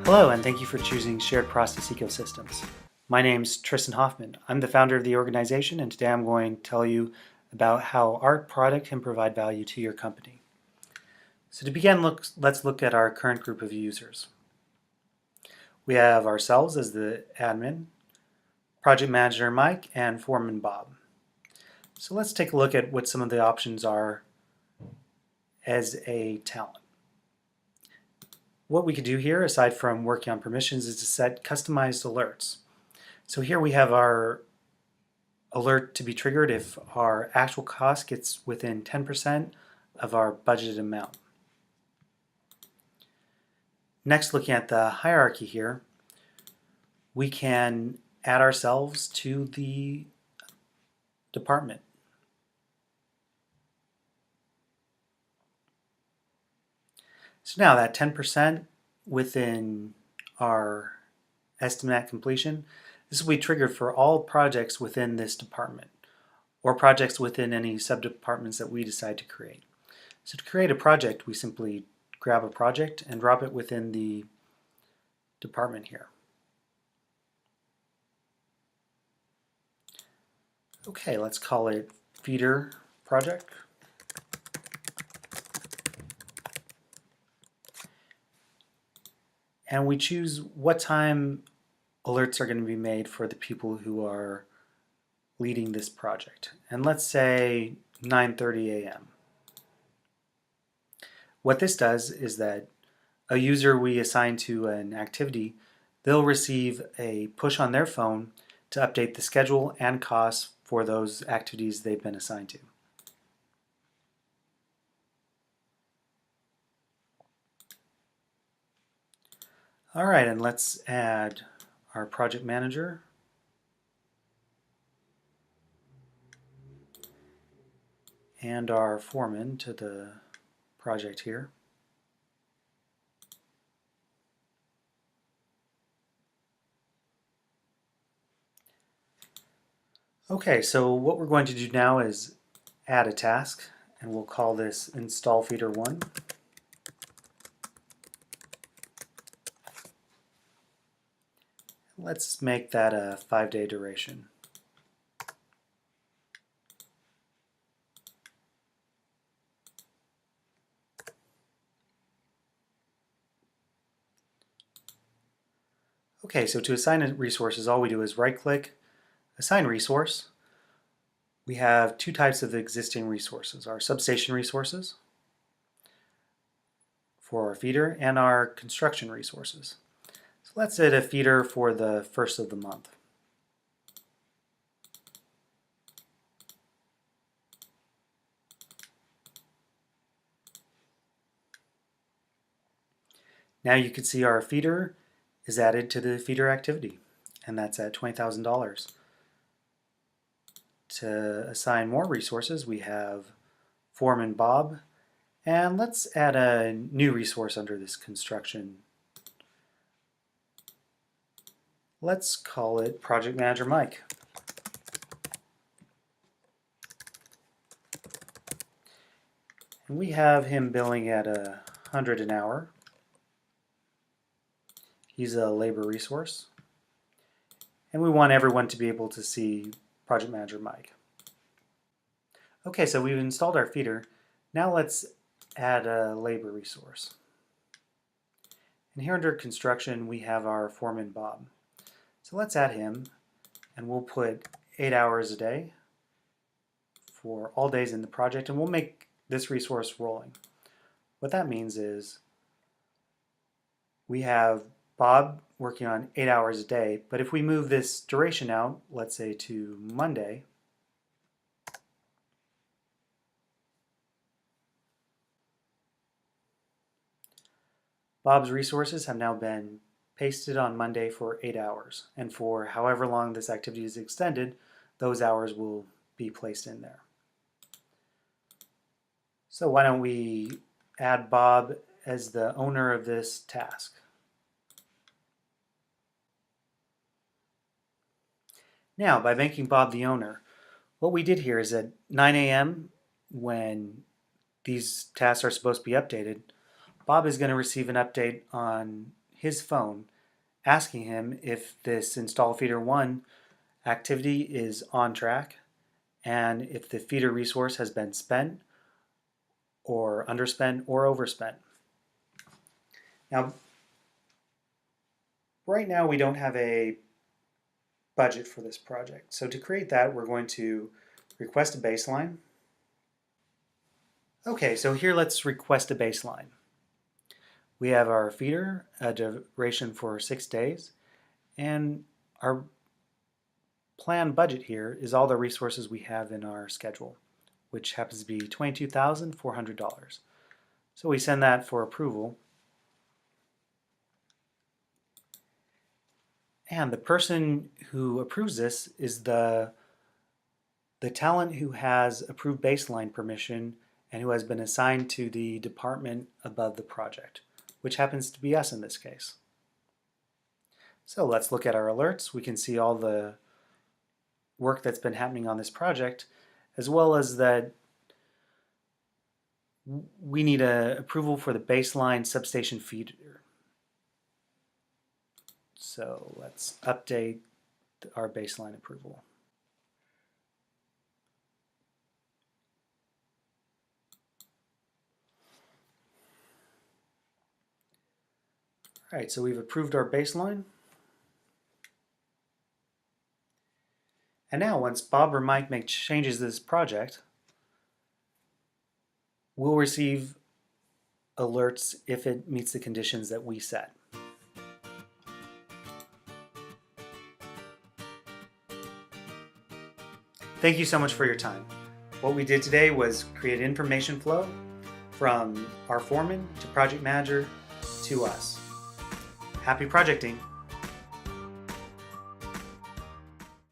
Hello, and thank you for choosing Shared Process Ecosystems. My name's Tristan Hoffman. I'm the founder of the organization, and today I'm going to tell you about how our product can provide value to your company. So to begin, let's look at our current group of users. We have ourselves as the admin, project manager Mike, and foreman Bob. So let's take a look at what some of the options are as a talent. What we could do here, aside from working on permissions, is to set customized alerts. So here we have our alert to be triggered if our actual cost gets within 10% of our budgeted amount. Next, looking at the hierarchy here, we can add ourselves to the department. So now that 10% within our estimate at completion, this will be triggered for all projects within this department or projects within any subdepartments that we decide to create. So to create a project, we simply grab a project and drop it within the department here. Okay, let's call it feeder project. And we choose what time alerts are going to be made for the people who are leading this project. And let's say 9:30 a.m. What this does is that a user we assign to an activity, they'll receive a push on their phone to update the schedule and costs for those activities they've been assigned to. All right, and let's add our project manager. And our foreman to the project here. Okay, so what we're going to do now is add a task, and we'll call this install feeder 1. Let's make that a 5-day duration. Okay, so to assign resources, all we do is right-click, assign resource. We have two types of existing resources, our substation resources for our feeder and our construction resources. So let's set a feeder for the first of the month. Now you can see our feeder is added to the feeder activity, and that's at $20,000. To assign more resources, we have foreman Bob, and let's add a new resource under this construction. Let's call it project manager Mike. And we have him billing at $100 an hour. He's a labor resource. And we want everyone to be able to see project manager Mike. Okay, so we've installed our feeder. Now let's add a labor resource. And here under construction, we have our foreman Bob. So let's add him, and we'll put 8 hours a day for all days in the project, and we'll make this resource rolling. What that means is we have Bob working on 8 hours a day, but if we move this duration out, let's say to Monday, Bob's resources have now been pasted on Monday for 8 hours, and for however long this activity is extended, those hours will be placed in there. So why don't we add Bob as the owner of this task? Now, by making Bob the owner, what we did here is at 9 a.m. when these tasks are supposed to be updated, Bob is going to receive an update on his phone asking him if this install feeder 1 activity is on track and if the feeder resource has been spent or underspent or overspent. Now, right now we don't have a budget for this project. So to create that, we're going to request a baseline. Okay, so here let's request a baseline. We have our feeder, a duration for 6 days, and our planned budget here is all the resources we have in our schedule, which happens to be $22,400. So we send that for approval. And the person who approves this is the talent who has approved baseline permission and who has been assigned to the department above the project, which happens to be us in this case. So let's look at our alerts. We can see all the work that's been happening on this project, as well as that we need an approval for the baseline substation feeder. So let's update our baseline approval. All right, so we've approved our baseline. And now once Bob or Mike make changes to this project, we'll receive alerts if it meets the conditions that we set. Thank you so much for your time. What we did today was create information flow from our foreman to project manager to us. Happy projecting!